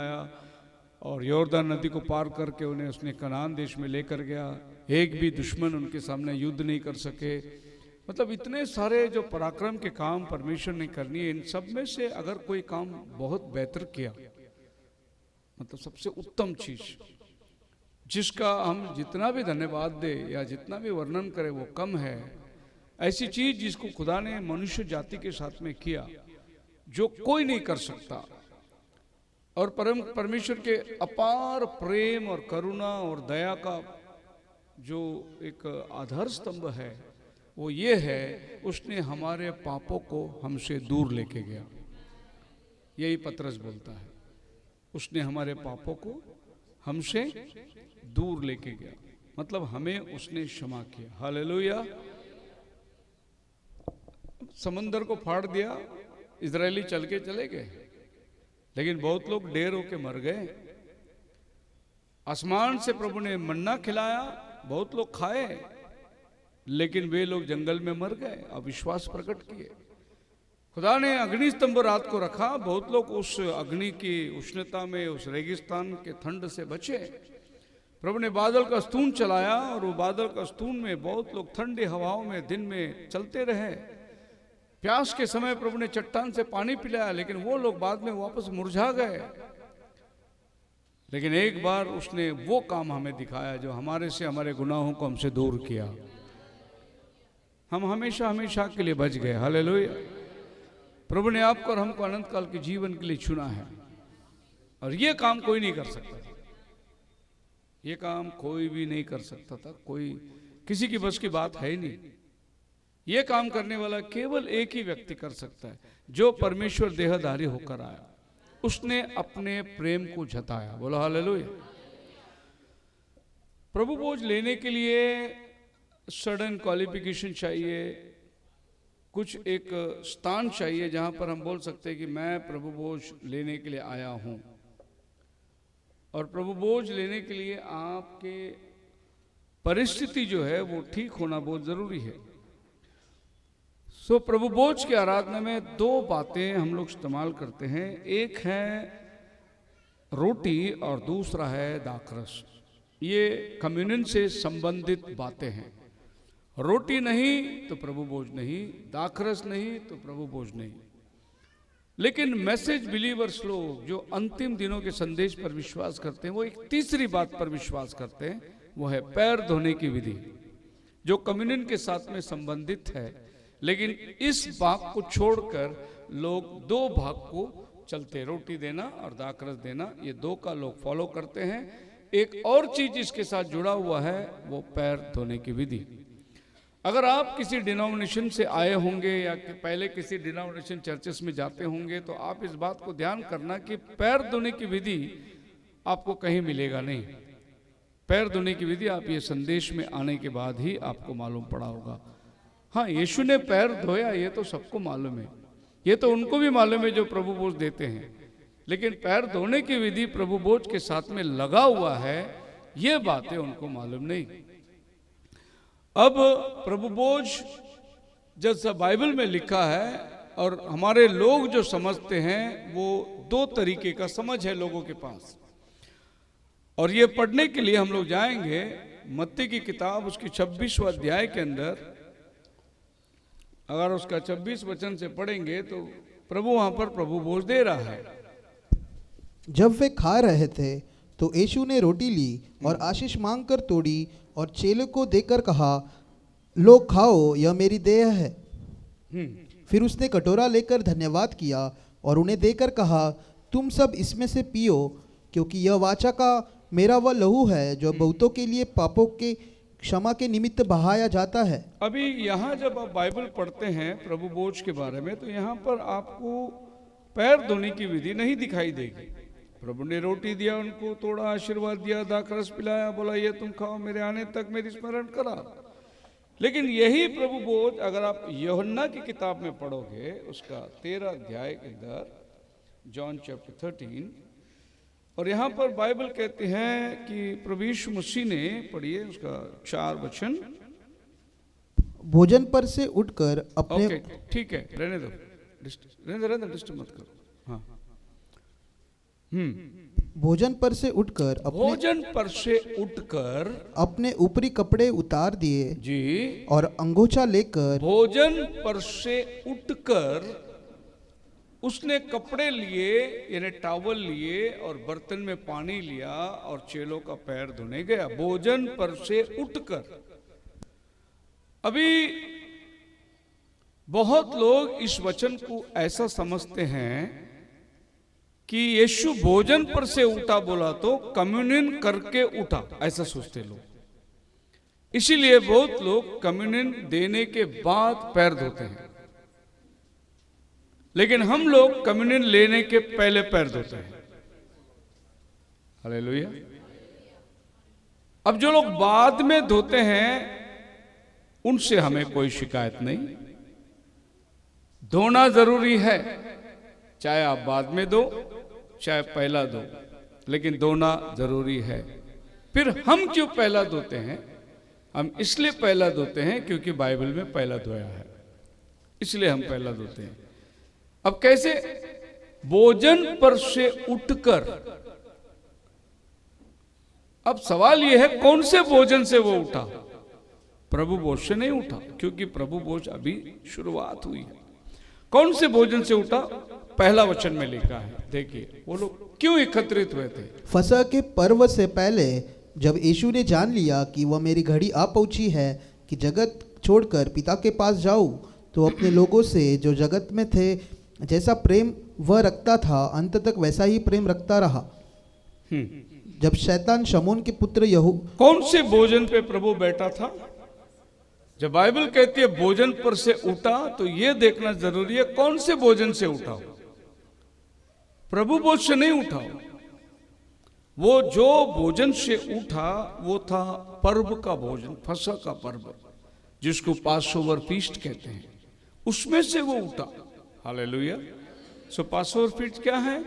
आया और यॉर्दन नदी को पार करके उन्हें उसने कनान देश में लेकर गया। एक भी दुश्मन उनके सामने युद्ध नहीं कर सके। मतलब इतने सारे जो पराक्रम के काम परमेश्वर ने करनी है, इन सब में से अगर कोई काम बहुत बेहतर किया, मतलब सबसे उत्तम चीज जिसका हम जितना भी धन्यवाद दे या जितना भी वर्णन करें वो कम है, ऐसी चीज जिसको खुदा ने मनुष्य जाति के साथ में किया जो कोई नहीं कर सकता, और परमेश्वर के अपार प्रेम और करुणा और दया का जो एक आधार स्तंभ है वो ये है, उसने हमारे पापों को हमसे दूर लेके गया। यही पतरस बोलता है, उसने हमारे पापों को हमसे दूर लेके गया, मतलब हमें उसने क्षमा किया। हालेलुया। समंदर को फाड़ दिया, इजरायली चल के चले गए, लेकिन बहुत लोग ढेर होके मर गए। आसमान से प्रभु ने मन्ना खिलाया, बहुत लोग खाए, लेकिन वे लोग जंगल में मर गए, अविश्वास प्रकट किए। खुदा ने अग्नि स्तंभ रात को रखा, बहुत लोग उस अग्नि की उष्णता में, उस रेगिस्तान के ठंड से बचे। प्रभु ने बादल का स्तून चलाया और वो बादल का स्तून में बहुत लोग ठंडी हवाओं में दिन में चलते रहे। प्यास के समय प्रभु ने चट्टान से पानी पिलाया, लेकिन वो लोग बाद में वापस मुरझा गए। लेकिन एक बार उसने वो काम हमें दिखाया जो हमारे से हमारे गुनाहों को हमसे दूर किया। हम हमेशा हमेशा के लिए बच गए। हालेलुया। प्रभु ने आपको और हमको अनंत काल के जीवन के लिए चुना है, और ये काम कोई नहीं कर सकता था। ये काम कोई भी नहीं कर सकता था, कोई किसी की बस की बात है ही नहीं। ये काम करने वाला केवल एक ही व्यक्ति कर सकता है, जो परमेश्वर देहधारी होकर आया, उसने अपने प्रेम को जताया। बोलो हालेलुया। प्रभु बोझ लेने के लिए सडन क्वालिफिकेशन चाहिए, कुछ एक स्थान चाहिए जहां पर हम बोल सकते हैं कि मैं प्रभु बोझ लेने के लिए आया हूं। और प्रभु बोझ लेने के लिए आपके परिस्थिति जो है वो ठीक होना बहुत जरूरी है। सो प्रभु बोझ की आराधना में दो बातें हम लोग इस्तेमाल करते हैं, एक है रोटी और दूसरा है दाखरस। ये कम्युनियन से संबंधित बातें हैं। रोटी नहीं तो प्रभु बोझ नहीं, दाखरस नहीं तो प्रभु बोझ नहीं। लेकिन मैसेज बिलीवर्स लोग जो अंतिम दिनों के संदेश पर विश्वास करते हैं, वो एक तीसरी बात पर विश्वास करते हैं, वो है पैर धोने की विधि, जो कम्युनियन के साथ में संबंधित है। लेकिन इस भाग को छोड़कर लोग दो भाग को चलते, रोटी देना और दाखरस देना, ये दो का लोग फॉलो करते हैं। एक और चीज इसके साथ जुड़ा हुआ है, वो पैर धोने की विधि। अगर आप किसी डिनोमिनेशन से आए होंगे या पहले किसी डिनोमिनेशन चर्चेस में जाते होंगे, तो आप इस बात को ध्यान करना कि पैर धोने की विधि आपको कहीं मिलेगा नहीं। पैर धोने की विधि आप ये संदेश में आने के बाद ही आपको मालूम पड़ा होगा। हाँ, यीशु ने पैर धोया, ये तो सबको मालूम है, ये तो उनको भी मालूम है जो प्रभु बोझ देते हैं। लेकिन पैर धोने की विधि प्रभु बोझ के साथ में लगा हुआ है, ये बातें उनको मालूम नहीं। अब प्रभु बोझ जैसा बाइबल में लिखा है और हमारे लोग जो समझते हैं, वो दो तरीके का समझ है लोगों के पास। और ये पढ़ने के लिए हम लोग जाएंगे मत्ती की किताब, उसकी 26वां अध्याय के अंदर। अगर उसका 26 वचन से पढ़ेंगे तो प्रभु वहां पर प्रभु बोझ दे रहा है। जब वे खा रहे थे तो यीशु ने रोटी ली और आशीष मांगकर तोड़ी और चेलों को देकर कहा, लो खाओ, यह मेरी देह है। फिर उसने कटोरा लेकर धन्यवाद किया और उन्हें देकर कहा, तुम सब इसमें से पियो, क्योंकि यह वाचा का मेरा वह लहू है जो बहुतों के लिए पापों के क्षमा के निमित्त बहाया जाता है। अभी यहाँ जब आप बाइबल पढ़ते हैं प्रभु बोझ के बारे में, तो यहाँ पर आपको पैर धोने की विधि नहीं दिखाई देगी। प्रभु ने रोटी दिया, उनको तोड़ा, आशीर्वाद दिया, दाखरस पिलाया, बोला ये तुम खाओ, मेरे आने तक मेरी स्मरण करा। लेकिन यही प्रभु बोझ अगर आप यूहन्ना की किताब में पढ़ोगे, उसका 13 अध्याय के अंदर, जॉन चैप्टर 13, और यहाँ पर बाइबल कहते हैं कि प्रभु यीशु मसीह ने, पढ़िए उसका 4 वचन, भोजन पर से उठकर अपने, ठीक है, रहने दो, डिस्टर्ब मत करो। हाँ, भोजन पर से उठकर भोजन पर से उठकर अपने ऊपरी कपड़े उतार दिए जी, और अंगोछा लेकर भोजन पर से उठकर उसने कपड़े लिए यानी टॉवल लिए और बर्तन में पानी लिया और चेलों का पैर धोने गया। भोजन पर से उठकर। अभी बहुत लोग इस वचन को ऐसा समझते हैं कि यीशु भोजन पर से उठा बोला तो कम्युनियन करके उठा, ऐसा सोचते लोग। इसीलिए बहुत लोग कम्युनियन देने के बाद पैर धोते हैं, लेकिन हम लोग कम्युनियन लेने के पहले पैर धोते हैं। हालेलुया। अब जो लोग बाद में धोते हैं उनसे हमें कोई शिकायत नहीं। धोना जरूरी है, चाहे आप बाद में दो चाहे पहला दो, लेकिन धोना जरूरी है। फिर हम क्यों पहला धोते हैं? हम इसलिए पहला धोते हैं क्योंकि बाइबल में पहला धोया है, इसलिए हम पहला धोते हैं। अब कैसे? भोजन पर से उठकर। अब सवाल यह है कौन से भोजन से वो उठा? प्रभु भोज से नहीं उठा, क्योंकि प्रभु भोज अभी शुरुआत हुई है। कौन से भोजन से उठा? पहला वचन में लिखा है, देखिए वो लोग क्यों एकत्रित हुए थे। फसह के पर्व से पहले जब यीशु ने जान लिया कि वह मेरी घड़ी आ पहुंची है कि जगत छोड़कर पिता के पास जाऊं, तो अपने लोगों से जो जगत में थे जैसा प्रेम वह रखता था अंत तक वैसा ही प्रेम रखता रहा। जब शैतान शमून के पुत्र यहू कौन से भोजन पे प्रभु बैठा था? जब बाइबल कहती है भोजन पर से उठा, तो यह देखना जरूरी है कौन से भोजन से उठा। प्रभु भोज से नहीं उठा। वो जो भोजन से उठा वो था पर्व का भोजन, फसह का पर्व, जिसको पासओवर फीस्ट कहते हैं, उसमें से वो उठा। हालेलुया। सो पासओवर फीस्ट क्या है?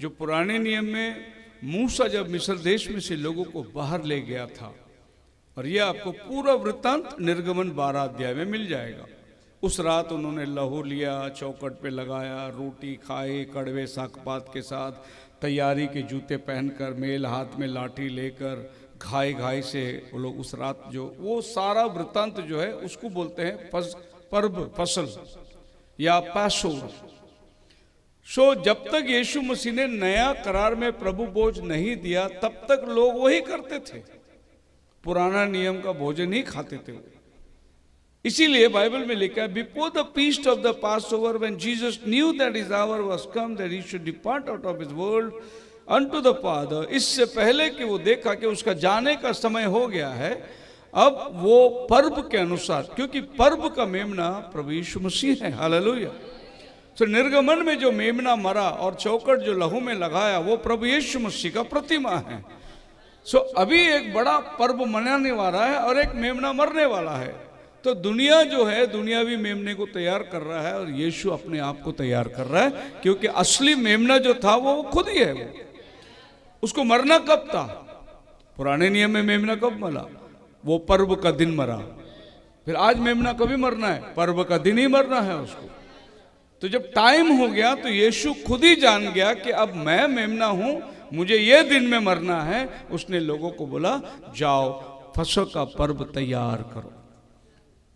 जो पुराने नियम में मूसा जब मिस्र देश में से लोगों को बाहर ले गया था, और यह आपको पूरा वृत्तांत निर्गमन 12 अध्याय में मिल जाएगा। उस रात उन्होंने लहू लिया, चौखट पे लगाया, रोटी खाई कड़वे सागपात के साथ, तैयारी के जूते पहनकर, मेल हाथ में लाठी लेकर, घाई घाई से वो लोग उस रात जो वो सारा वृत्तांत जो है उसको बोलते हैं पर्व, फसल या पैसोवर। सो जब तक यीशु मसीह ने नया करार में प्रभु भोज नहीं दिया तब तक लोग वही करते थे, पुराना नियम का भोजन ही खाते थे। इसीलिए बाइबल में लिखा है, before the feast of the Passover when Jesus knew that his hour was come that he should depart out of his world unto the Father, इससे पहले कि वो देखा कि उसका जाने का समय हो गया है, अब वो पर्व के अनुसार, क्योंकि पर्व का मेमना प्रभु यीशु मसीह है। हालेलुया। तो निर्गमन में जो मेमना मरा और चौखट जो लहू में लगाया वो प्रभु यीशु मसीह का प्रतिमा है। सो अभी एक बड़ा पर्व मनाने वाला है और एक मेमना मरने वाला है। तो दुनिया जो है दुनियावी मेमने को तैयार कर रहा है और यीशु अपने आप को तैयार कर रहा है, क्योंकि असली मेमना जो था वो खुद ही है। वो उसको मरना कब था? पुराने नियम में मेमना कब मरा? वो पर्व का दिन मरा। फिर आज मेमना कभी मरना है? पर्व का दिन ही मरना है उसको। तो जब टाइम हो गया तो यीशु खुद ही जान गया कि अब मैं मेमना हूं, मुझे ये दिन में मरना है। उसने लोगों को बोला, जाओ फसह का पर्व तैयार करो।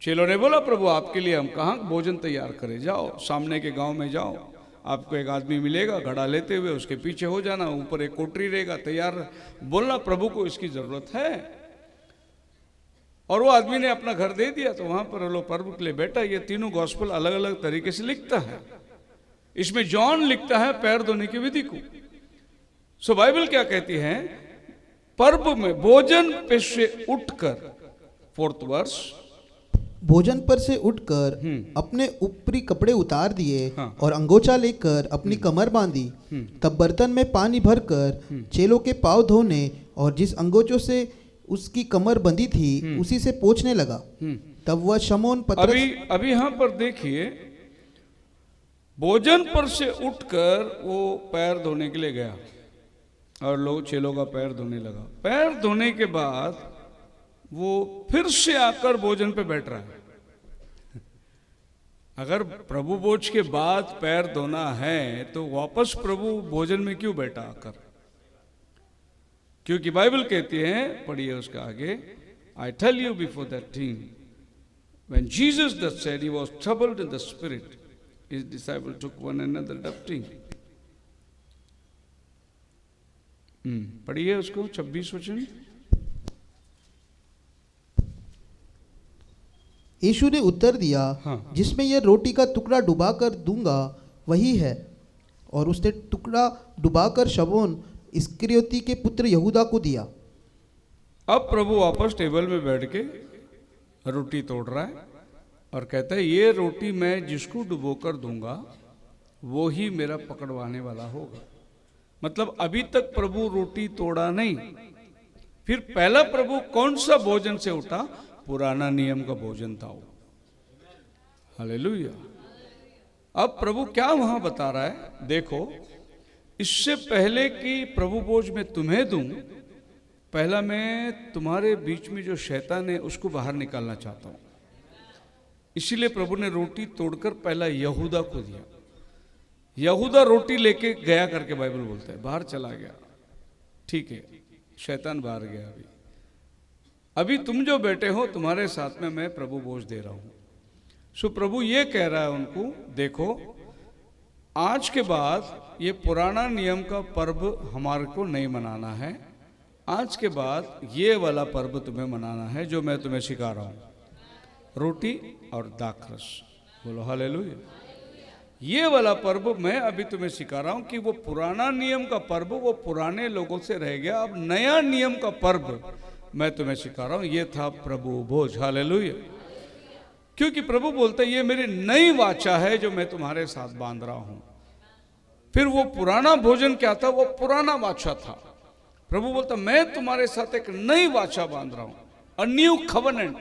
चेलों ने बोला, प्रभु आपके लिए हम कहाँ भोजन तैयार करें? जाओ सामने के गांव में जाओ, आपको एक आदमी मिलेगा घड़ा लेते हुए, उसके पीछे हो जाना, ऊपर एक कोठरी रहेगा तैयार। बोलना प्रभु को इसकी जरूरत है। और वो आदमी ने अपना घर दे दिया। तो वहां पर वो लोग पर्व के लिए बैठा। ये तीनों गॉस्पेल अलग अलग तरीके से लिखता है। इसमें जॉन लिखता है पैर धोने की विधि को। सो बाइबल क्या कहती है? पर्व में भोजन पे से उठकर, 4th वर्स, भोजन पर से उठकर अपने ऊपरी कपड़े उतार दिए हाँ। और अंगोछा लेकर अपनी कमर बांधी। तब बर्तन में पानी भरकर चेलों के पाँव धोने और जिस अंगोछों से उसकी कमर बंधी थी उसी से पोंछने लगा। तब वह शमौन पतरस अभी यहां पर देखिए, भोजन पर से उठकर वो पैर धोने के लिए गया और लोग चेलों का पैर धोने लगा। पैर धोने के बाद वो फिर से आकर भोजन पे बैठ रहा है। अगर प्रभु भोज के बाद पैर धोना है तो वापस प्रभु भोजन में क्यों बैठा आकर? क्योंकि बाइबल कहती है, पढ़िए उसका आगे, I tell you before that thing when Jesus thus said, he was troubled in the spirit, his disciples took one another doubting. पढ़िए उसको 26 वचन। यीशु ने उत्तर दिया, हाँ। जिसमें यह रोटी का टुकड़ा डुबाकर दूंगा वही है। और उसने टुकड़ा डुबाकर शमौन इस्करियोती के पुत्र यहूदा को दिया। अब प्रभु वापस टेबल में बैठ के रोटी तोड़ रहा है और कहता है, ये रोटी मैं जिसको डुबोकर दूंगा वो ही मेरा पकड़वाने वाला होगा। मतलब अभी तक प्रभु रोटी तोड़ा नहीं। फिर पहला प्रभु कौन सा भोजन से उठा? पुराना नियम का भोजन था वो। हालेलुया। अब प्रभु क्या वहां बता रहा है? देखो, इससे पहले कि प्रभु भोज में तुम्हें दूं, पहला मैं तुम्हारे बीच में जो शैतान है उसको बाहर निकालना चाहता हूं। इसीलिए प्रभु ने रोटी तोड़कर पहला यहूदा को दिया। यहूदा रोटी लेके गया करके बाइबल बोलता है, बाहर चला गया। ठीक है, शैतान बाहर गया। अभी तुम जो बैठे हो तुम्हारे साथ में मैं प्रभु भोज दे रहा हूं। सो प्रभु ये कह रहा है उनको, देखो आज के बाद ये पुराना नियम का पर्व हमारे को नहीं मनाना है। आज के बाद ये वाला पर्व तुम्हें मनाना है जो मैं तुम्हें सिखा रहा हूं, रोटी और दाखरस। बोलो हालेलुया। ये वाला पर्व मैं अभी तुम्हें सिखा रहा हूं कि वो पुराना नियम का पर्व वो पुराने लोगों से रह गया। अब नया नियम का पर्व मैं तुम्हें सिखा रहा हूं। ये था प्रभु भोज। हालेलुया। क्योंकि प्रभु बोलता है, ये मेरी नई वाचा है जो मैं तुम्हारे साथ बांध रहा हूं। फिर वो पुराना भोजन क्या था? वो पुराना वाचा था। प्रभु बोलता, मैं तुम्हारे साथ एक नई वाचा बांध रहा हूं, अ न्यू कवेनेंट।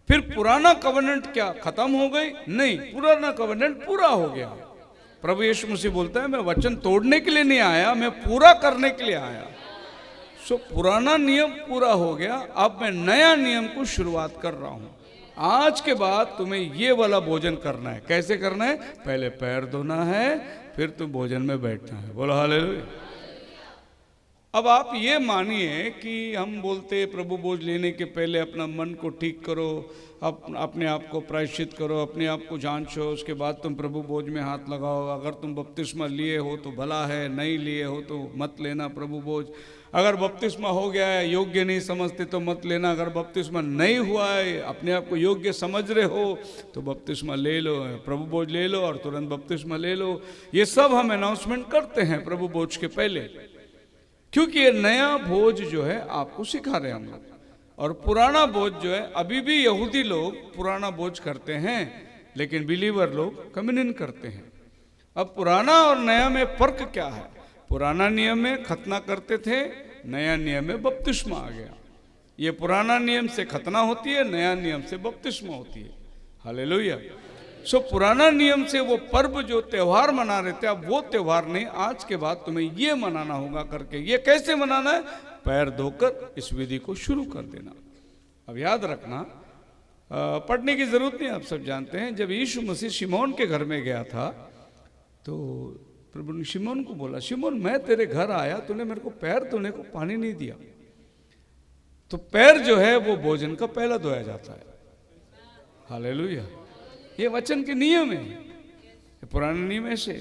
फिर पुराना कवेनेंट क्या खत्म हो गई? नहीं, पुराना कवेनेंट पूरा हो गया। प्रभु यीशु मसीह बोलता है, मैं वचन तोड़ने के लिए नहीं आया, मैं पूरा करने के लिए आया। सो पुराना नियम पूरा हो गया, अब मैं नया नियम को शुरुआत कर रहा हूं। आज के बाद तुम्हें ये वाला भोजन करना है। कैसे करना है? पहले पैर धोना है, फिर तुम भोजन में बैठना है। बोलो हालेलुया। अब आप ये मानिए कि हम बोलते प्रभु भोज लेने के पहले अपना मन को ठीक करो, अपने आप को प्रायश्चित करो, अपने आप को जांचो, उसके बाद तुम प्रभु भोज में हाथ लगाओ। अगर तुम बपतिस्मा लिए हो तो भला है, नहीं लिए हो तो मत लेना प्रभु भोज। अगर बपतिस्मा हो गया है, योग्य नहीं समझते तो मत लेना। अगर बपतिस्मा नहीं हुआ है, अपने आप को योग्य समझ रहे हो तो बपतिस्मा ले लो, प्रभु भोज ले लो और तुरंत बपतिस्मा ले लो। ये सब हम अनाउंसमेंट करते हैं प्रभु भोज के पहले, क्योंकि ये नया भोज जो है आपको सिखा रहे हैं हम लोग। और पुराना भोज जो है, अभी भी यहूदी लोग पुराना भोज करते हैं, लेकिन बिलीवर लोग कम्युनियन करते हैं। अब पुराना और नया में फर्क क्या है? पुराना नियम में खतना करते थे, नया नियम में बपतिस्मा आ गया। ये पुराना नियम से खतना होती है, नया नियम से बपतिस्मा होती है। हालेलुया। सो पुराना नियम से वो पर्व जो त्योहार मना रहे थे, अब वो त्योहार नहीं, आज के बाद तुम्हें ये मनाना होगा करके। ये कैसे मनाना है? पैर धोकर इस विधि को शुरू कर देना। अब याद रखना, पढ़ने की जरूरत नहीं, आप सब जानते हैं। जब यीशु मसीह शिमोन के घर में गया था तो प्रभु ने शिमोन को बोला, शिमोन मैं तेरे घर आया, तूने मेरे को पैर धोने को पानी नहीं दिया। तो पैर जो है वो भोजन का पहला धोया जाता है। हालेलुया। ये वचन के नियम है, पुराने नियम ऐसे।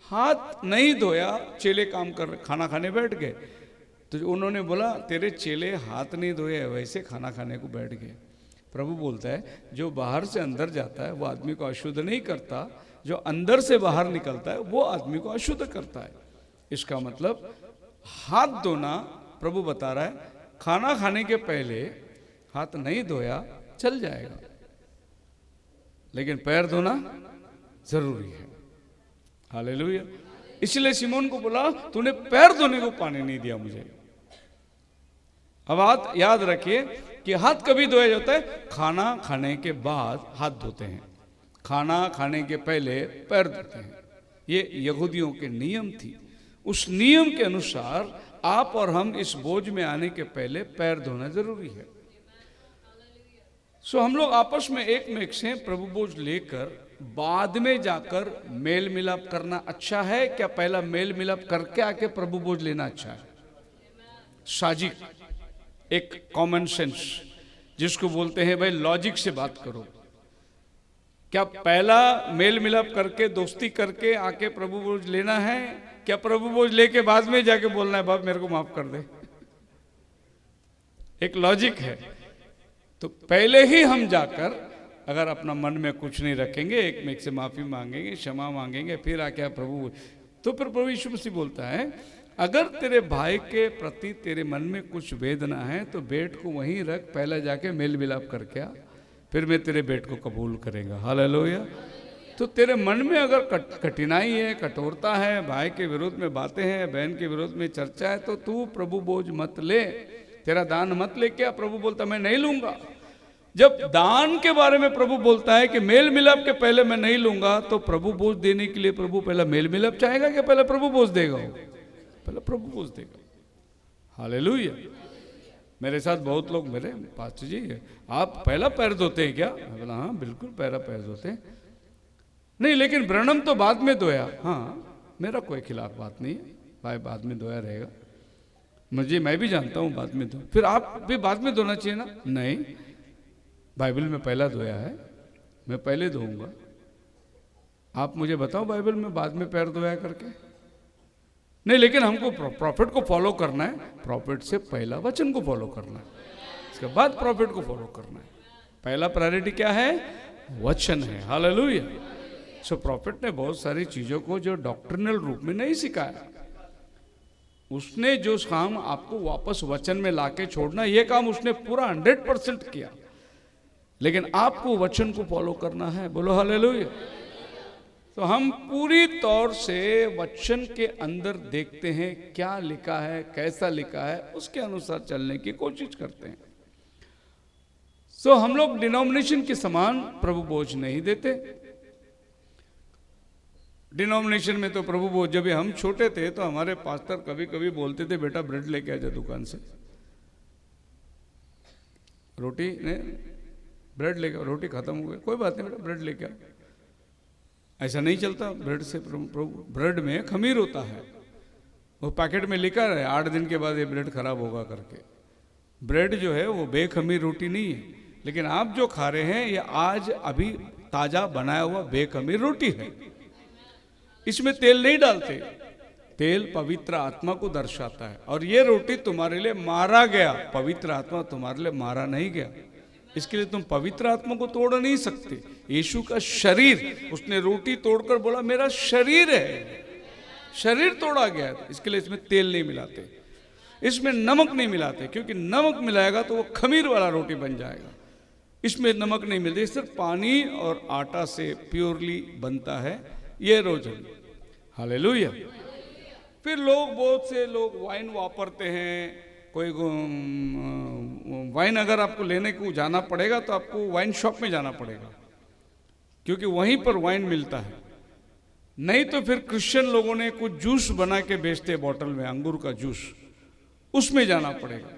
हाथ नहीं धोया, चेले काम कर खाना खाने बैठ गए, तो उन्होंने बोला तेरे चेले हाथ नहीं धोए वैसे खाना खाने को बैठ गए। प्रभु बोलता है, जो बाहर से अंदर जाता है वो आदमी को अशुद्ध नहीं करता, जो अंदर से बाहर निकलता है वो आदमी को अशुद्ध करता है। इसका मतलब हाथ धोना, प्रभु बता रहा है, खाना खाने के पहले हाथ नहीं धोया चल जाएगा, लेकिन पैर धोना जरूरी है। हालेलुया। इसलिए शिमोन को बोला, तूने पैर धोने को पानी नहीं दिया मुझे। अब हाथ याद रखिए कि हाथ कभी धोया जाता है? खाना खाने के बाद हाथ धोते हैं, खाना खाने के पहले पैर धोते हैं। ये यहूदियों के नियम थी। उस नियम के अनुसार आप और हम इस बोझ में आने के पहले पैर धोना जरूरी है। सो हम लोग आपस में एक से प्रभु भोज लेकर बाद में जाकर मेल मिलाप करना अच्छा है, क्या पहला मेल मिलाप करके आके प्रभु भोज लेना अच्छा है? साजिक, एक कॉमन सेंस जिसको बोलते हैं भाई लॉजिक से बात करो। क्या पहला मेल मिलाप करके दोस्ती करके आके प्रभु भोज लेना है, क्या प्रभु भोज लेके बाद में जाके बोलना है बाप मेरे को माफ कर दे? एक लॉजिक है। तो पहले ही हम जाकर अगर अपना मन में कुछ नहीं रखेंगे, एक से माफी मांगेंगे, क्षमा मांगेंगे, फिर आके प्रभु, तो फिर प्रभु यीशु मसीह बोलता है अगर तेरे भाई के प्रति तेरे मन में कुछ वेदना है तो बेट को वहीं रख, पहले जाके मेल मिलाप करके आ, फिर मैं तेरे बेट को कबूल करेगा। हालेलुया। तो तेरे मन में अगर कठिनाई है, कठोरता है, भाई के विरोध में बातें हैं, बहन के विरोध में चर्चा है, तो तू प्रभु बोझ मत ले, तेरा दान मत ले। क्या प्रभु बोलता मैं नहीं लूंगा? जब दान के बारे में प्रभु बोलता है कि मेल मिलाप के पहले मैं नहीं लूंगा, तो प्रभु बोझ देने के लिए प्रभु पहला मेल मिलाप चाहेगा कि पहले प्रभु बोझ देगा? पहले प्रभु बोझ देगा। हालेलुया। मेरे साथ बहुत लोग मेरे पास्टर जी आप पहला पैर धोते हैं क्या? मैं बोला हाँ बिल्कुल पहला पैर धोते हैं। नहीं लेकिन ब्रनम तो बाद में धोया। हाँ मेरा कोई खिलाफ बात नहीं है, भाई बाद में धोया रहेगा, मुझे मैं भी जानता हूँ बाद में धो, फिर आप भी बाद में धोना चाहिए ना? नहीं, बाइबल में पहला धोया है, मैं पहले धोऊंगा। आप मुझे बताओ बाइबल में बाद में पैर धोया करके? नहीं, लेकिन हमको प्रॉफिट को फॉलो करना है, प्रॉफिट से पहला वचन को फॉलो करना है, इसके बाद प्रॉफिट को फॉलो करना है। पहला प्रायोरिटी क्या है? वचन है। हालेलुया। सो प्रॉफिट ने बहुत सारी चीजों को जो डॉक्ट्रिनल रूप में नहीं सिखाया, उसने जो काम आपको वापस वचन में लाके छोड़ना, यह काम उसने पूरा 100% किया, लेकिन आपको वचन को फॉलो करना है। बोलो हालेलुया। तो हम पूरी तौर से वचन के अंदर देखते हैं क्या लिखा है, कैसा लिखा है, उसके अनुसार चलने की कोशिश करते हैं। सो हम लोग डिनोमिनेशन के समान प्रभु बोझ नहीं देते। डिनोमिनेशन में तो प्रभु बोझ, जब हम छोटे थे तो हमारे पास्टर कभी कभी बोलते थे बेटा ब्रेड लेके आ जा दुकान से, रोटी ने ब्रेड लेके, रोटी खत्म हो गई, कोई बात नहीं बेटा ब्रेड लेके आ। ऐसा नहीं चलता ब्रेड से। ब्रेड में खमीर होता है, वो पैकेट में लिखा है 8 दिन के बाद ये ब्रेड खराब होगा करके। ब्रेड जो है वो बेखमीर रोटी नहीं है, लेकिन आप जो खा रहे हैं ये आज अभी ताजा बनाया हुआ बेखमीर रोटी है। इसमें तेल नहीं डालते, तेल पवित्र आत्मा को दर्शाता है, और ये रोटी तुम्हारे लिए मारा गया, पवित्र आत्मा तुम्हारे लिए मारा नहीं गया, इसके लिए तुम पवित्र आत्मा को तोड़ नहीं सकते। यीशु का शरीर, उसने रोटी तोड़कर बोला मेरा शरीर है, शरीर तोड़ा गया, इसके लिए इसमें तेल नहीं मिलाते, इसमें नमक नहीं मिलाते, क्योंकि नमक मिलाएगा तो वो खमीर वाला रोटी बन जाएगा। इसमें नमक नहीं मिलती, सिर्फ पानी और आटा से प्योरली बनता है ये रोजन। हालेलुया। फिर लोग, बहुत से लोग वाइन वापरते हैं। कोई वाइन अगर आपको लेने को जाना पड़ेगा तो आपको वाइन शॉप में जाना पड़ेगा, क्योंकि वहीं पर वाइन मिलता है। नहीं तो फिर क्रिश्चियन लोगों ने कुछ जूस बना के बेचते बॉटल में, अंगूर का जूस, उसमें जाना पड़ेगा।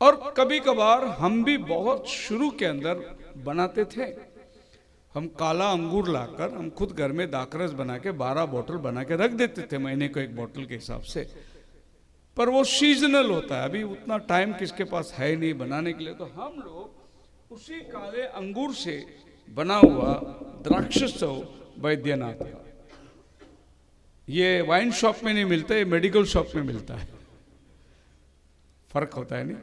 और कभी कभार हम भी बहुत शुरू के अंदर बनाते थे, हम काला अंगूर लाकर हम खुद घर में दाखरस बना के 12 बोतल बना के रख देते थे महीने को एक बोतल के हिसाब से। पर वो सीजनल होता है, अभी उतना टाइम किसके पास है नहीं बनाने के लिए, तो हम लोग उसी काले अंगूर से बना हुआ द्राक्षोत्सव वैद्यनाथ, ये वाइन शॉप में नहीं मिलता, ये मेडिकल शॉप में मिलता है। फर्क होता है नहीं?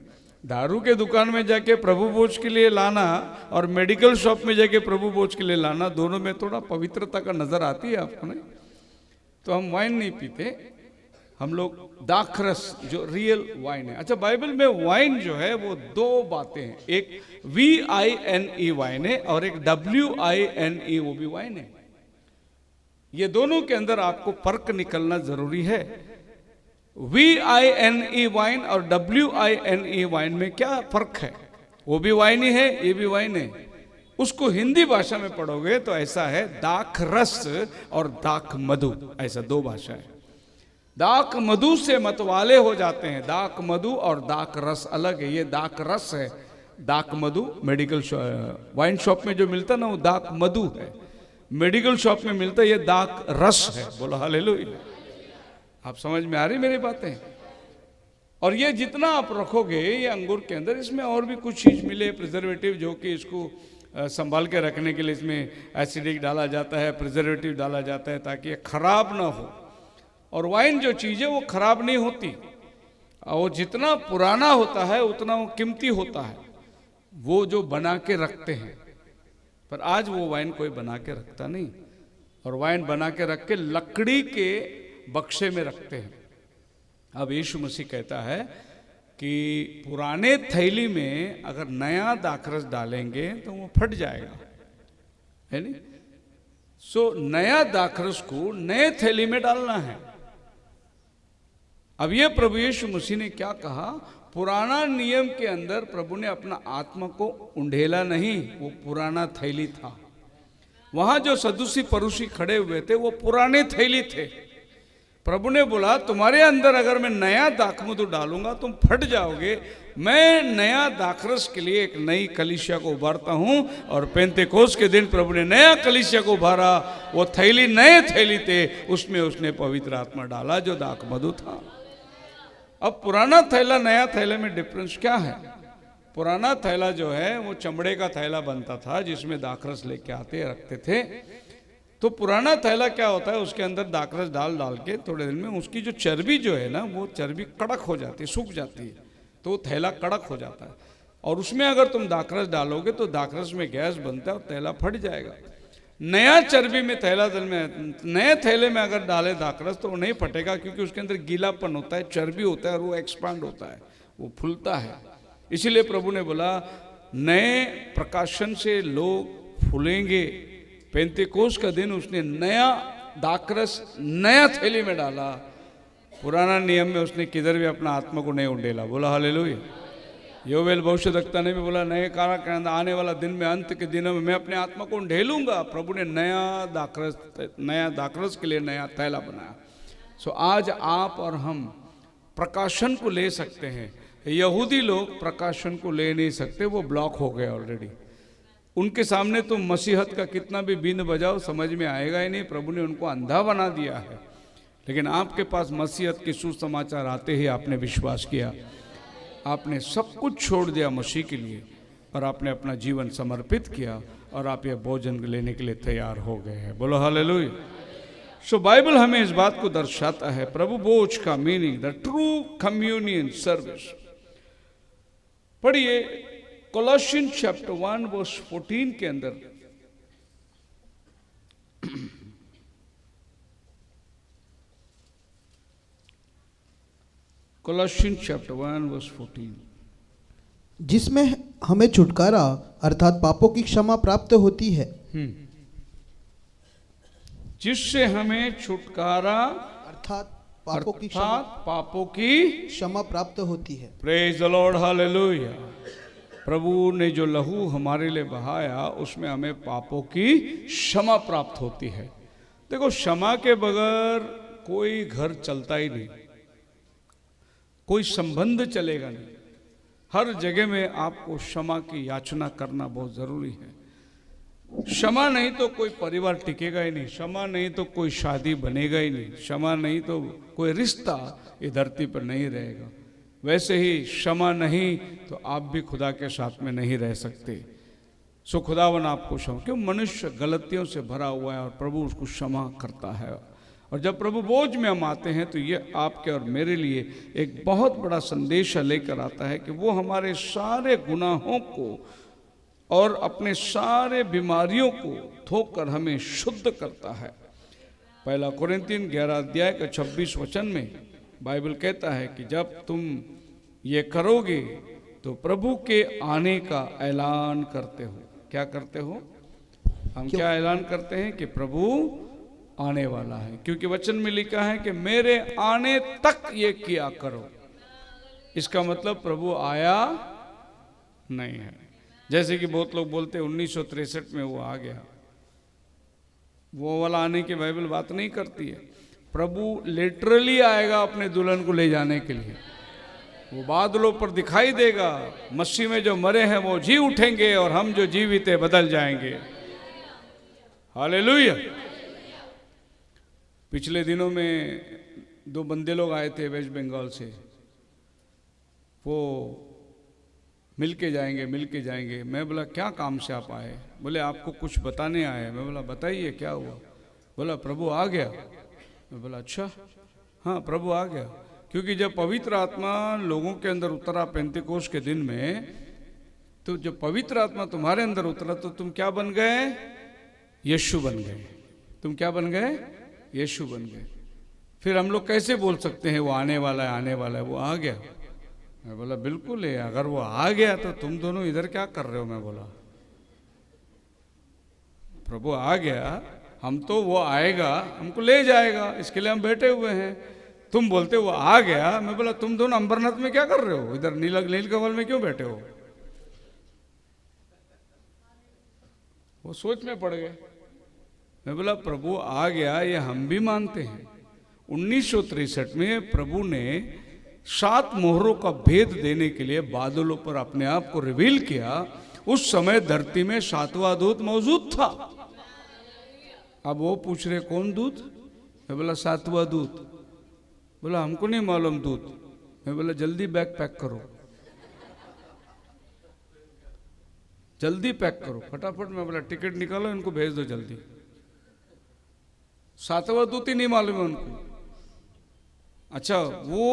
दारू के दुकान में जाके प्रभु भोज के लिए लाना और मेडिकल शॉप में जाके प्रभु भोज के लिए लाना, दोनों में थोड़ा पवित्रता का नजर आती है आपको, नहीं? तो हम वाइन नहीं पीते, हम लोग दाखरस जो रियल वाइन है। अच्छा, बाइबल में वाइन जो है वो 2 बातें हैं, एक VINE वाइन है और एक WINE वो भी वाइन है। ये दोनों के अंदर आपको फर्क निकलना जरूरी है। VINE वाइन और WINE वाइन में क्या फर्क है? वो भी वाइन ही है, ये भी वाइन है। उसको हिंदी भाषा में पढ़ोगे तो ऐसा है दाख रस और दाख मधु, ऐसा 2 भाषा है। दाख मधु से मतवाले हो जाते हैं, दाख मधु और दाख रस अलग है। ये दाख रस है दाक मधु मेडिकल वाइन शॉप में जो मिलता ना वो दाक मधु है, मेडिकल शॉप में मिलता है ये दाक रस है। बोलो हालेलुया। आप समझ में आ रही मेरी बातें? और ये जितना आप रखोगे ये अंगूर के अंदर, इसमें और भी कुछ चीज़ मिले प्रिजर्वेटिव, जो कि इसको संभाल के रखने के लिए इसमें एसिडिक डाला जाता है, प्रिजर्वेटिव डाला जाता है ताकि ये खराब ना हो। और वाइन जो चीज़ है वो खराब नहीं होती, और वो जितना पुराना होता है उतना वो कीमती होता है, वो जो बना के रखते हैं। पर आज वो वाइन कोई बना के रखता नहीं, और वाइन बना के रख के लकड़ी के बक्से में रखते हैं। अब यीशु मसीह कहता है कि पुराने थैली में अगर नया दाखरस डालेंगे तो वो फट जाएगा, है नहीं? सो नया दाखरस को नए थैली में डालना है। अब ये प्रभु यीशु मसीह ने क्या कहा, पुराना नियम के अंदर प्रभु ने अपना आत्मा को उंडेला नहीं, वो पुराना थैली था। वहां जो सदुसी परुषी खड़े हुए थे वो पुराने थैली थे। प्रभु ने बोला तुम्हारे अंदर अगर मैं नया दाखमधु डालूंगा तुम फट जाओगे। मैं नया दाखरस के लिए एक नई कलीसिया को उभारता हूं, और पेंतेकोस्त के दिन प्रभु ने नया कलीसिया को उभारा। वो थैली नए थैली थे, उसमें उसने पवित्र आत्मा डाला जो दाखमधु था। अब पुराना थैला नया थैले में डिफरेंस क्या है? पुराना थैला जो है वो चमड़े का थैला बनता था जिसमें दाखरस लेके आते रखते थे। तो पुराना थैला क्या होता है, उसके अंदर दाखरस डाल डाल के थोड़े दिन में उसकी जो चर्बी जो है ना वो चर्बी कड़क हो जाती है, सूख जाती है, तो वो थैला कड़क हो जाता है। और उसमें अगर तुम दाखरस डालोगे तो दाखरस में गैस बनता है और थैला फट जाएगा। नया चर्बी में थैला में नए थैले में अगर डाले दाखरस तो वो नहीं फटेगा, क्योंकि उसके अंदर गीलापन होता है, चर्बी होता है, और वो एक्सपांड होता है, वो फूलता है। इसीलिए प्रभु ने बोला नए प्रकाशन से लोग फूलेंगे। पेंतेकोस्त का दिन उसने नया दाखरस नया थैली में डाला। पुराना नियम में उसने किधर भी अपना आत्मा को नहीं उंडेला। बोला हालेलुया। योवेल भविष्यद्वक्ता ने भी बोला नए कारा के अंदर आने वाला दिन में, अंत के दिनों में मैं अपने आत्मा को ढेलूंगा। प्रभु ने नया दाखरस के लिए नया थैला बनाया। सो आज आप और हम प्रकाशन को ले सकते हैं। यहूदी लोग प्रकाशन को ले नहीं सकते, वो ब्लॉक हो गए ऑलरेडी। उनके सामने तो मसीहत का कितना भी बीन बजाओ समझ में आएगा ही नहीं, प्रभु ने उनको अंधा बना दिया है। लेकिन आपके पास मसीहत के सुसमाचार आते ही आपने विश्वास किया, आपने सब कुछ छोड़ दिया मसीह के लिए, और आपने अपना जीवन समर्पित किया, और आप ये भोजन लेने के लिए तैयार हो गए हैं। बोलो हालेलुया। सो बाइबल हमें इस बात को दर्शाता है, प्रभु भोज का meaning the true communion service. पढ़िए कोलोसियन चैप्टर 1 वर्स 14 के अंदर, कोलोसियन चैप्टर 1 वर्स 14, जिसमें हमें छुटकारा अर्थात पापों की क्षमा प्राप्त होती है। जिससे हमें छुटकारा अर्थात पापों की क्षमा प्राप्त होती है। Praise the Lord hallelujah. प्रभु ने जो लहू हमारे लिए बहाया उसमें हमें पापों की क्षमा प्राप्त होती है। देखो क्षमा के बगैर कोई घर चलता ही नहीं, कोई संबंध चलेगा नहीं। हर जगह में आपको क्षमा की याचना करना बहुत जरूरी है। क्षमा नहीं तो कोई परिवार टिकेगा ही नहीं, क्षमा नहीं तो कोई शादी बनेगा ही नहीं, क्षमा नहीं तो कोई रिश्ता ये धरती पर नहीं रहेगा। वैसे ही क्षमा नहीं तो आप भी खुदा के साथ में नहीं रह सकते। सो खुदावन आपको क्षमा, क्यों मनुष्य गलतियों से भरा हुआ है और प्रभु उसको क्षमा करता है। और जब प्रभु बोझ में हम आते हैं तो ये आपके और मेरे लिए एक बहुत बड़ा संदेश लेकर आता है कि वो हमारे सारे गुनाहों को और अपने सारे बीमारियों को धोकर हमें शुद्ध करता है। पहला कोरिन्थियन 11 अध्याय का 26 वचन में बाइबल कहता है कि जब तुम ये करोगे तो प्रभु के आने का ऐलान करते हो। क्या करते हो? हम क्या ऐलान करते हैं कि प्रभु आने वाला है, क्योंकि वचन में लिखा है कि मेरे आने तक ये किया करो। इसका मतलब प्रभु आया नहीं है। जैसे कि बहुत लोग बोलते हैं 1963 में वो आ गया, वो वाला आने की बाइबल बात नहीं करती है। प्रभु लिटरली आएगा अपने दुल्हन को ले जाने के लिए। वो बादलों पर दिखाई देगा। मसीह में जो मरे हैं वो जी उठेंगे और हम जो जीवित है बदल जाएंगे। हालेलुया। पिछले दिनों में 2 बंदे लोग आए थे वेस्ट बंगाल से। वो मिल के जाएंगे। मैं बोला क्या काम से आप आए? बोले आपको कुछ बताने आए। मैं बोला बताइए क्या हुआ? बोला प्रभु आ गया। मैं बोला अच्छा, हाँ प्रभु आ गया। क्योंकि जब पवित्र आत्मा लोगों के अंदर उतरा पेंतिकोस्त के दिन में, तो जब पवित्र आत्मा तुम्हारे अंदर उतरा तो तुम क्या बन गए? यीशु बन गए। तुम क्या बन गए? यीशु बन गए। फिर हम लोग कैसे बोल सकते हैं वो आने वाला है, वो आ गया? मैं बोला बिल्कुल है। अगर वो आ गया तो तुम दोनों इधर क्या कर रहे हो? मैं बोला प्रभु आ गया, हम तो वो आएगा हमको ले जाएगा, इसके लिए हम बैठे हुए हैं। तुम बोलते वो आ गया। मैं बोला तुम दोनों अंबरनाथ में क्या कर रहे हो? इधर नीलकमल में क्यों बैठे हो? वो सोच में पड़ गए। मैं बोला प्रभु आ गया ये हम भी मानते हैं। 1963 में प्रभु ने 7 मोहरों का भेद देने के लिए बादलों पर अपने आप को रिवील किया। उस समय धरती में 7वां दूत मौजूद था। अब वो पूछ रहे कौन दूत? मैं बोला 7वां दूत। बोला हमको नहीं मालूम दूत। मैं बोला जल्दी बैग पैक करो, जल्दी पैक करो फटाफट। मैं बोला टिकट निकालो, इनको भेज दो जल्दी। 7वां दूत ही नहीं मालूम है उनको। अच्छा, वो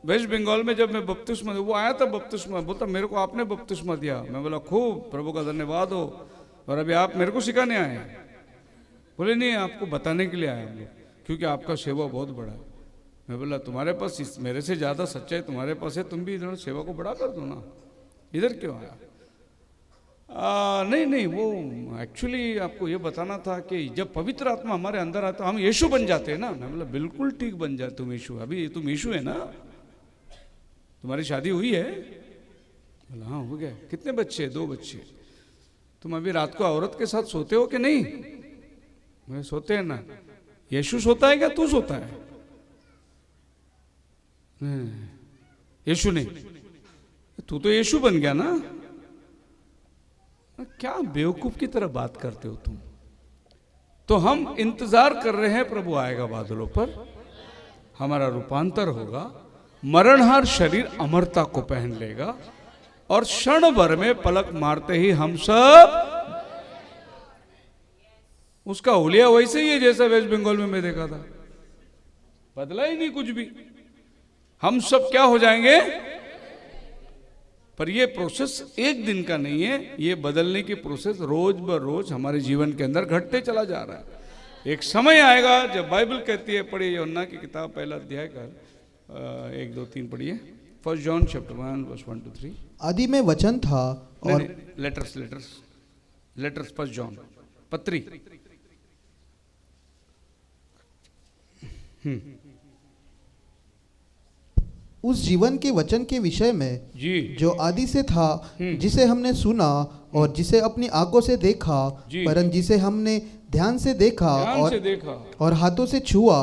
वेस्ट बंगाल में जब मैं बपतिस्मा, वो आया था बपतिस्मा, बोलता मेरे को आपने बपतिस्मा दिया। मैं बोला खूब, प्रभु का धन्यवाद हो। और अभी आप मेरे को सिखाने आए हैं? बोले नहीं, आपको बताने के लिए आए हम लोग, क्योंकि आपका सेवा बहुत बड़ा है। मैं बोला तुम्हारे पास मेरे से ज़्यादा सच्चाई तुम्हारे पास है, तुम भी इधर सेवा को बड़ा कर दो ना, इधर क्यों आया? नहीं, वो एक्चुअली आपको ये बताना था कि जब पवित्र आत्मा हमारे अंदर आता हम यीशु बन जाते हैं ना। मैं बोला बिल्कुल ठीक बन जाए तुम यीशु। अभी तुम यीशु है ना? तुम्हारी शादी हुई है? बोला हाँ हो गया। कितने बच्चे? 2 बच्चे। तुम अभी रात को औरत के साथ सोते हो कि नहीं? मैं सोते हैं ना। यीशु सोता है क्या तू सोता है? यीशु नहीं, तू तो यीशु बन गया ना। क्या बेवकूफ की तरह बात करते हो तुम। तो हम इंतजार कर रहे हैं प्रभु आएगा बादलों पर, हमारा रूपांतर होगा, मरणहार शरीर अमरता को पहन लेगा और क्षण भर में पलक मारते ही हम सब, उसका हुलिया वैसे ही है जैसा वेस्ट बंगाल में मैं देखा था, बदला ही नहीं कुछ भी। हम सब क्या हो जाएंगे? पर ये प्रोसेस एक दिन का नहीं है, ये बदलने की प्रोसेस रोज ब रोज हमारे जीवन के अंदर घटते चला जा रहा है। एक समय आएगा जब बाइबल कहती है, पढ़िए यूहन्ना की किताब 1 अध्याय का 1, 2, 3 पढ़िए। 1 जॉन चैप्टर 1 वर्स 1 to 3। आदि में वचन था और लेटर्स 1 जॉन पत्री। उस जीवन के वचन के विषय में जी, जो आदि से था, जिसे हमने सुना और जिसे अपनी आंखों से देखा, परंतु जिसे हमने ध्यान से देखा और हाथों से छुआ,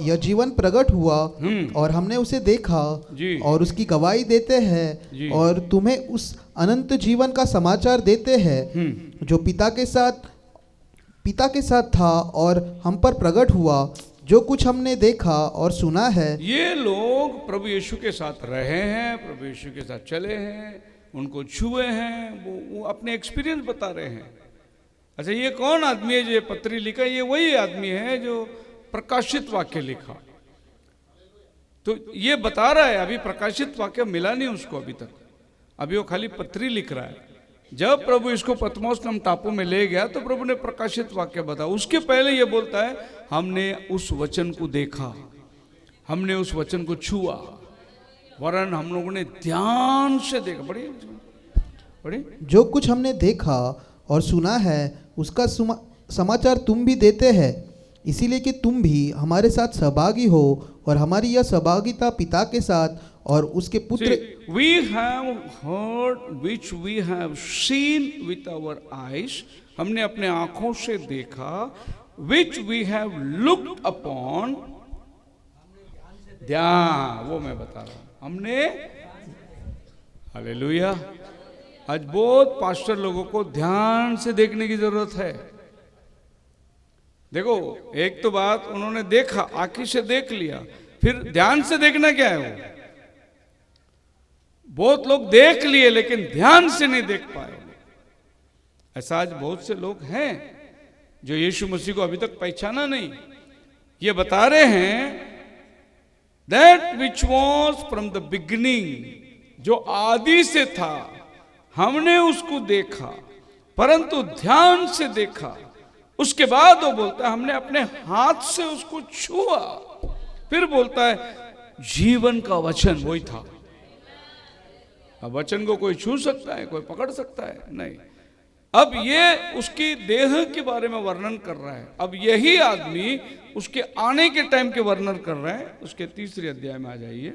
यह जीवन प्रकट हुआ और हमने उसे देखा और उसकी गवाही देते हैं और तुम्हें उस अनंत जीवन का समाचार देते हैं जो पिता के साथ था और हम पर प्रकट हुआ। जो कुछ हमने देखा और सुना है। ये लोग प्रभु यीशु के साथ रहे हैं, प्रभु यीशु के साथ चले हैं, उनको छुए हैं, वो अपने एक्सपीरियंस बता रहे हैं। अच्छा, ये कौन आदमी है जो ये पत्री लिखा? ये वही आदमी है जो प्रकाशित वाक्य लिखा। तो ये बता रहा है, अभी प्रकाशित वाक्य मिला नहीं उसको अभी तक, अभी वो खाली पत्री लिख रहा है। जब प्रभु इसको पतमोस नाम टापू में ले गया तो प्रभु ने प्रकाशित वाक्य बताया। उसके पहले ये बोलता है हमने उस वचन को देखा, हमने उस वचन को छुआ, वरन हम लोगों ने ध्यान से देखा। बड़ी जो कुछ हमने देखा और सुना है उसका समाचार तुम भी देते हैं, इसीलिए कि तुम भी हमारे साथ सहभागी हो और हमारी यह सहभागिता पिता के साथ और उसके पुत्र। We have heard which we have seen with our eyes, हमने अपने आंखों से देखा, which we have looked upon, ध्यान, वो मैं बता रहा हूं हमने। हालेलुया। आज बहुत पास्टर लोगों को ध्यान से देखने की जरूरत है। देखो, एक तो बात उन्होंने देखा, आंखी से देख लिया, फिर ध्यान से देखना क्या है? वो बहुत लोग देख लिए लेकिन ध्यान से नहीं देख पाए। ऐसा आज बहुत से लोग हैं जो यीशु मसीह को अभी तक पहचाना नहीं। ये बता रहे हैं that which was from the beginning, जो आदि से था, हमने उसको देखा परंतु ध्यान से देखा। उसके बाद वो बोलता है हमने अपने हाथ से उसको छुआ। फिर बोलता है जीवन का वचन वही था। अब वचन को कोई छू सकता है, कोई पकड़ सकता है? नहीं। अब ये उसकी देह के बारे में वर्णन कर रहा है। अब यही आदमी उसके आने के टाइम के वर्णन कर रहा है। उसके 3 अध्याय में आ जाइए,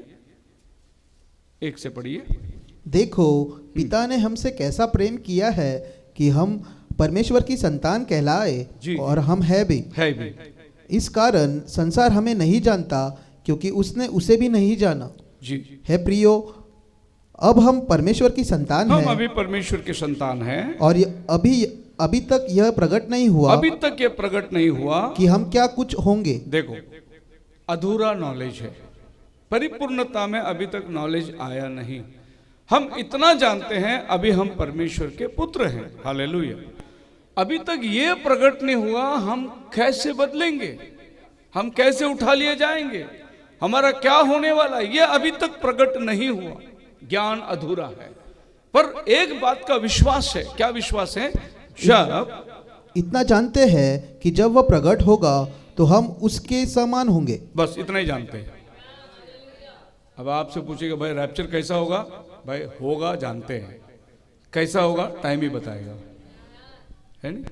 1 से पढ़िए। देखो, पिता ने हमसे कैसा प्रेम किया है कि हम परमेश्वर की संतान कहलाए, और हम है भी। इस कारण संसार हमें नहीं जानता क्योंकि उसने उसे भी नहीं जाना। जी है प्रियो, अब हम परमेश्वर की संतान हैं। हम अभी परमेश्वर के संतान हैं, और अभी तक यह प्रकट नहीं हुआ, अभी तक यह प्रकट नहीं हुआ कि हम क्या कुछ होंगे। देखो, अधूरा नॉलेज है, परिपूर्णता में अभी तक नॉलेज आया नहीं। हम इतना जानते हैं अभी हम परमेश्वर के पुत्र हैं। हालेलुया। अभी तक ये प्रकट नहीं हुआ हम कैसे बदलेंगे, हम कैसे उठा लिए जाएंगे, हमारा क्या होने वाला है, ये अभी तक प्रकट नहीं हुआ। ज्ञान अधूरा है। पर एक बात का विश्वास है। क्या विश्वास है? जब इतना जानते हैं कि जब वह प्रकट होगा तो हम उसके समान होंगे। बस इतना ही जानते हैं। अब आपसे पूछेगा भाई रैप्चर कैसा होगा? भाई होगा, जानते हैं। कैसा होगा टाइम ही बताएगा, है नहीं?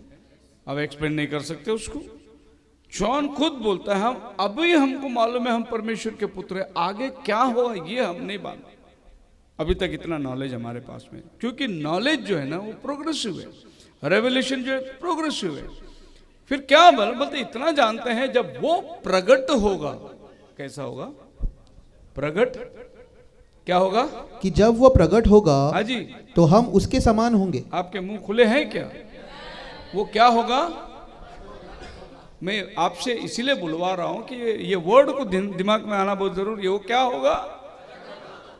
अब एक्सप्लेन नहीं कर सकते उसको। जॉन खुद बोलता है हम अभी हमको मालूम है हम परमेश्वर के पुत्र हैं, आगे क्या होगा ये हम नहीं मालूम। अभी तक इतना नॉलेज हमारे पास में, क्योंकि नॉलेज जो है ना वो प्रोग्रेसिव है, रेवलेशन जो है प्रोग्रेसिव है। फिर क्या बोलते इतना जानते हैं जब वो प्रकट होगा। कैसा होगा? प्रकट क्या होगा? कि जब वो प्रकट होगा, हाँ जी, तो हम उसके समान होंगे। आपके मुंह खुले हैं क्या? वो क्या होगा? मैं आपसे इसीलिए बुलवा रहा हूं कि ये वर्ड को दिमाग में आना बहुत जरूरी है। वो क्या होगा?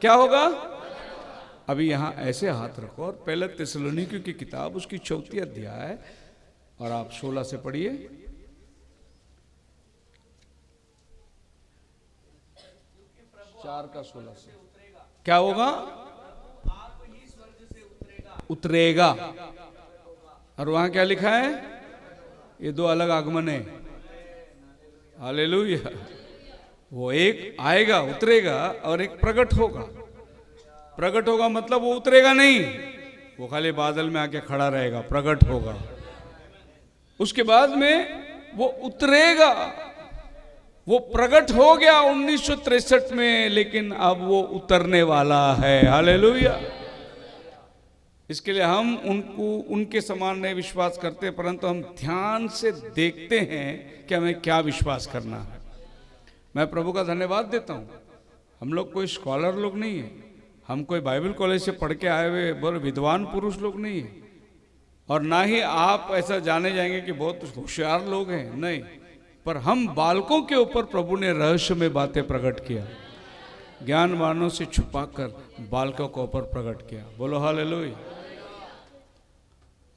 क्या होगा? अभी यहां ऐसे हाथ रखो और पहले थिस्सलुनीकियों की किताब उसकी 4 अध्याय और आप 16 से पढ़िए। 4 का 16 से क्या होगा? उतरेगा। और वहां क्या लिखा है? ये 2 अलग आगमन है। हालेलुया। वो एक आएगा, उतरेगा, और एक प्रकट होगा। प्रकट होगा मतलब वो उतरेगा नहीं, वो खाली बादल में आके खड़ा रहेगा। प्रकट होगा, उसके बाद में वो उतरेगा। वो प्रकट हो गया 1963 में, लेकिन अब वो उतरने वाला है। हालेलुया। इसके लिए हम उनके समान नहीं विश्वास करते, परंतु हम ध्यान से देखते हैं कि हमें क्या विश्वास करना है। मैं प्रभु का धन्यवाद देता हूं। हम लोग कोई स्कॉलर लोग नहीं है, हम कोई बाइबल कॉलेज से पढ़ के आए हुए बड़े विद्वान पुरुष लोग नहीं है, और ना ही आप ऐसा जाने जाएंगे कि बहुत होशियार लोग हैं, नहीं। पर हम बालकों के ऊपर प्रभु ने रहस्य में बातें प्रकट किया, ज्ञानवानों से छुपाकर बालकों के ऊपर प्रकट किया। बोलो हालेलुया।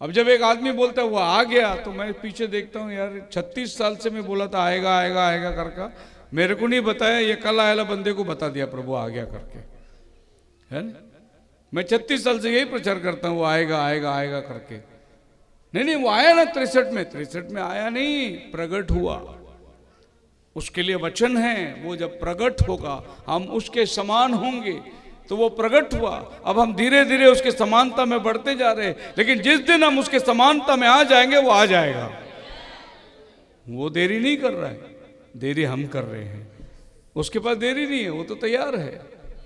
अब जब एक आदमी बोलता है वो आ गया, तो मैं पीछे देखता हूँ, यार 36 साल से मैं बोला था आएगा आएगा आएगा करके, मेरे को नहीं बताया, ये कल आया बंदे को बता दिया प्रभु आ गया करके, है ना? मैं 36 साल से यही प्रचार करता हूँ वो आएगा आएगा आएगा करके। नहीं, वो आया ना 63 में आया नहीं, प्रकट हुआ। उसके लिए वचन है, वो जब प्रकट होगा हम उसके समान होंगे। तो वो प्रकट हुआ, अब हम धीरे धीरे उसके समानता में बढ़ते जा रहे हैं, लेकिन जिस दिन हम उसके समानता में आ जाएंगे वो आ जाएगा। वो देरी नहीं कर रहा है, देरी हम कर रहे हैं। उसके पास देरी नहीं है, वो तो तैयार है,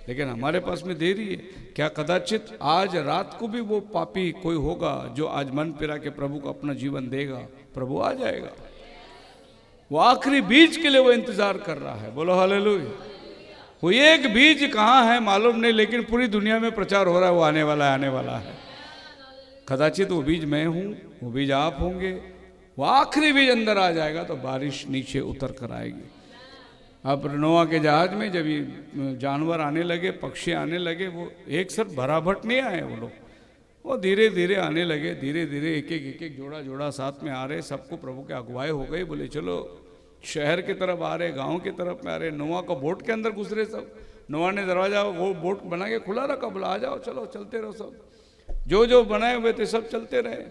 लेकिन हमारे पास में देरी है। क्या कदाचित आज रात को भी वो पापी कोई होगा जो आज मन फिरा के प्रभु को अपना जीवन देगा? प्रभु आ जाएगा। वो आखिरी बीज के लिए वो इंतजार कर रहा है। बोलो हालेलुया। वो एक बीज कहाँ है मालूम नहीं, लेकिन पूरी दुनिया में प्रचार हो रहा है वो आने वाला है, आने वाला है। कदाचित वो बीज मैं हूँ, वो बीज आप होंगे। वो आखिरी बीज अंदर आ जाएगा तो बारिश नीचे उतर कर आएगी। अब नोआ के जहाज में जब ये जानवर आने लगे, पक्षी आने लगे, वो एक साथ भराभट नहीं आए वो लोग, वो धीरे धीरे आने लगे। धीरे धीरे एक एक जोड़ा जोड़ा साथ में आ रहे। सबको प्रभु के अगुवाई हो गई। बोले चलो शहर की तरफ आ रहे, गांव की तरफ में आ रहे। नोआ को बोट के अंदर घुस रहे सब। नोआ ने दरवाजा वो बोट बना के खुला रखा, बोला आ जाओ, चलो चलते रहो। सब जो जो बनाए हुए थे सब चलते रहे।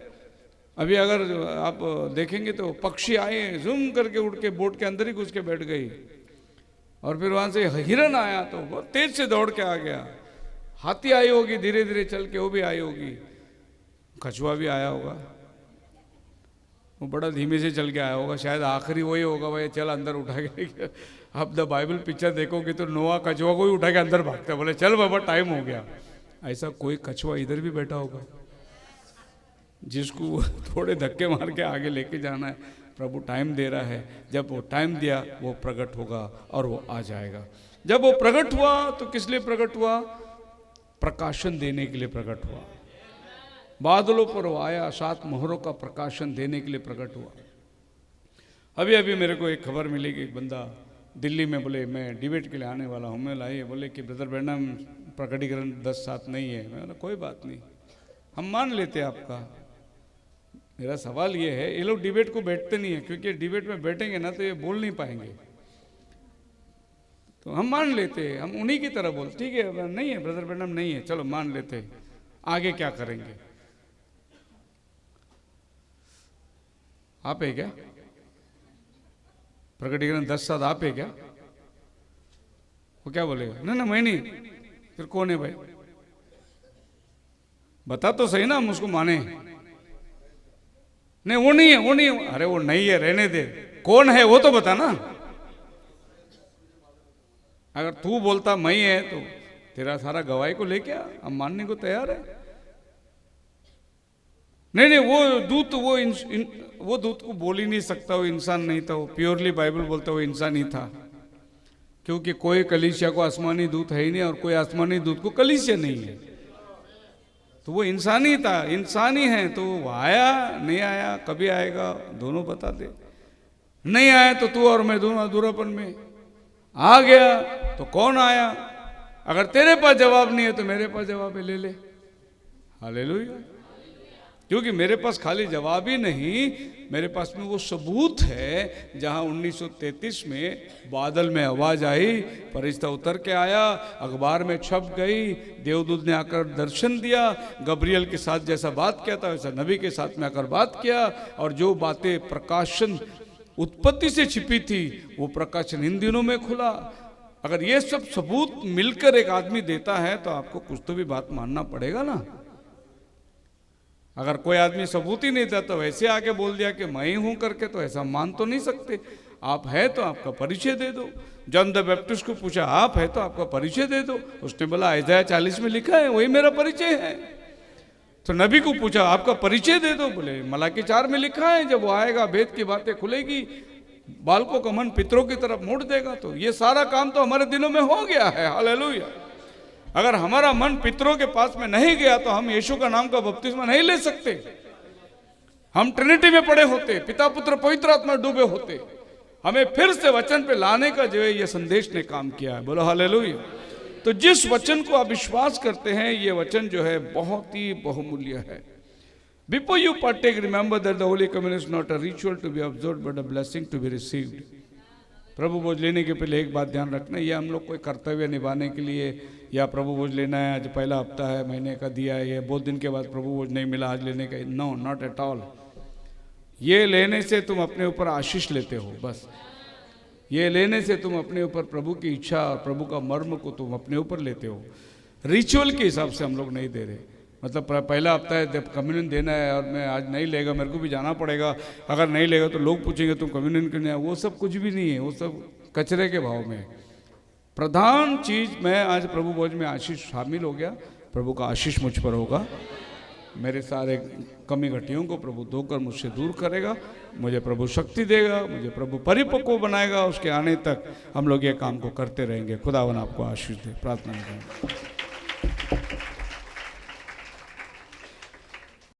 अभी अगर आप देखेंगे तो पक्षी आए, जूम करके उड़ के बोट के अंदर ही घुस के बैठ गई। और फिर वहां से हिरन आया तो बहुत तेज से दौड़ के आ गया। हाथी आई होगी धीरे धीरे चल के, वो भी आई होगी। कछुआ भी आया होगा, वो बड़ा धीमे से चल के आया होगा। शायद आखिरी वही होगा, भाई चल अंदर उठा के। आप द बाइबल पिक्चर देखोगे तो नोआ कछुआ को ही उठा के अंदर भागता, बोले चल बाबा टाइम हो गया। ऐसा कोई कछुआ इधर भी बैठा होगा जिसको थोड़े धक्के मार के आगे लेके जाना है। प्रभु टाइम दे रहा है, जब वो टाइम दिया वो प्रकट होगा और वो आ जाएगा। जब वो प्रकट हुआ तो किस लिए प्रकट हुआ? प्रकाशन देने के लिए प्रकट हुआ। बादलों पर वो आया, 7 मोहरों का प्रकाशन देने के लिए प्रकट हुआ। अभी अभी मेरे को एक खबर मिली कि एक बंदा दिल्ली में बोले मैं डिबेट के लिए आने वाला हूँ। मैं लाइए, बोले कि ब्रदर ब्रैनम प्रकटीकरण 10:7 नहीं है। मैं बोला कोई बात नहीं, हम मान लेते आपका। मेरा सवाल ये है, ये लोग डिबेट को बैठते नहीं है, क्योंकि डिबेट में बैठेंगे ना तो ये बोल नहीं पाएंगे। तो हम मान लेते, हम उन्हीं की तरह बोलते। ठीक है, नहीं है ब्रदर ब्रैनम नहीं है, चलो मान लेते, आगे क्या करेंगे? आप है क्या? प्रकटीकरण 10:7 आप है क्या? वो क्या बोलेगा? नहीं ना मैं नहीं। फिर कौन है भाई? बता तो सही ना, हम उसको माने। नहीं वो नहीं है, वो नहीं है। अरे वो नहीं है, रहने दे। कौन है वो तो बता ना। अगर तू बोलता मैं है तो तेरा सारा गवाही को लेके आ, हम मानने को तैयार है। नहीं नहीं वो दूत वो दूत को बोल ही नहीं सकता, वो इंसान नहीं था। वो प्योरली बाइबल बोलता वो इंसान ही था, क्योंकि कोई कलीसिया को आसमानी दूत है ही नहीं और कोई आसमानी दूत को कलीसिया नहीं है। तो वो इंसान ही था, इंसान ही है। तो वो आया नहीं आया, कभी आएगा दोनों बता दे। नहीं आया तो तू और मैं दोनों अधूरापन में। आ गया तो कौन आया? अगर तेरे पास जवाब नहीं है तो मेरे पास जवाब है, ले ले। हालेलुया। क्योंकि मेरे पास खाली जवाब ही नहीं, मेरे पास में वो सबूत है। जहां 1933 में बादल में आवाज आई, फरिश्ता उतर के आया, अखबार में छप गई, देवदूत ने आकर दर्शन दिया, गब्रियल के साथ जैसा बात किया था वैसा नबी के साथ में आकर बात किया। और जो बातें प्रकाशन उत्पत्ति से छिपी थी वो प्रकाशन इन दिनों में खुला। अगर ये सब सबूत मिलकर एक आदमी देता है तो आपको कुछ तो भी बात मानना पड़ेगा ना। अगर कोई आदमी सबूत ही नहीं देता, वैसे आके बोल दिया कि मैं ही हूं करके, तो ऐसा मान तो नहीं सकते। आप है तो आपका परिचय दे दो। जॉन द बैप्टिस्ट को पूछा आप है तो आपका परिचय दे दो, उसने बोला इज़ाया 40 में लिखा है, वही मेरा परिचय है। तो नबी को पूछा आपका परिचय दे दो, बोले मलाकी 4 में लिखा है, जब वो आएगा भेद की बातें खुलेगी, बालकों का मन पितरों की तरफ मोड़ देगा। तो ये सारा काम तो हमारे दिनों में हो गया है। हालेलुया। अगर हमारा मन पितरों के पास में नहीं गया तो हम यीशु का नाम का बपतिस्मा नहीं ले सकते। हम ट्रिनिटी में पड़े होते, पिता पुत्र पवित्र आत्मा डूबे होते। हमें फिर से वचन पे लाने का जो है ये संदेश ने काम किया है। बोलो हालेलुया। तो जिस वचन को आप विश्वास करते हैं, ये वचन जो है बहुत ही बहुमूल्य है। Before you partake, remember that the Holy Communion is not a ritual to be observed but a blessing to be received. प्रभु भोज लेने के पहले एक बात ध्यान रखना, ये हम लोग कोई कर्तव्य निभाने के लिए या प्रभु भोज लेना है, आज पहला हफ्ता है महीने का दिया है, ये बहुत दिन के बाद प्रभु भोज नहीं मिला आज लेने का, नो नॉट एट ऑल। ये लेने से तुम अपने ऊपर आशीष लेते हो, बस ये लेने से तुम अपने ऊपर प्रभु की इच्छा और प्रभु का मर्म को तुम अपने ऊपर लेते हो। रिचुअल के हिसाब से हम लोग नहीं दे रहे। मतलब पहला हफ्ता है, जब कम्युनियन देना है और मैं आज नहीं लेगा, मेरे को भी जाना पड़ेगा, अगर नहीं लेगा तो लोग पूछेंगे तुम कम्युनियन क्यों नहीं आए, वो सब कुछ भी नहीं है, वो सब कचरे के भाव में। प्रधान चीज, मैं आज प्रभु भोज में आशीष शामिल हो गया, प्रभु का आशीष मुझ पर होगा। मेरे सारे कमी घटियों को प्रभु धोकर मुझसे दूर करेगा, मुझे प्रभु शक्ति देगा, मुझे प्रभु परिपक्व बनाएगा। उसके आने तक हम लोग ये काम को करते रहेंगे। खुदावन आपको आशीष दे। प्रार्थना करें।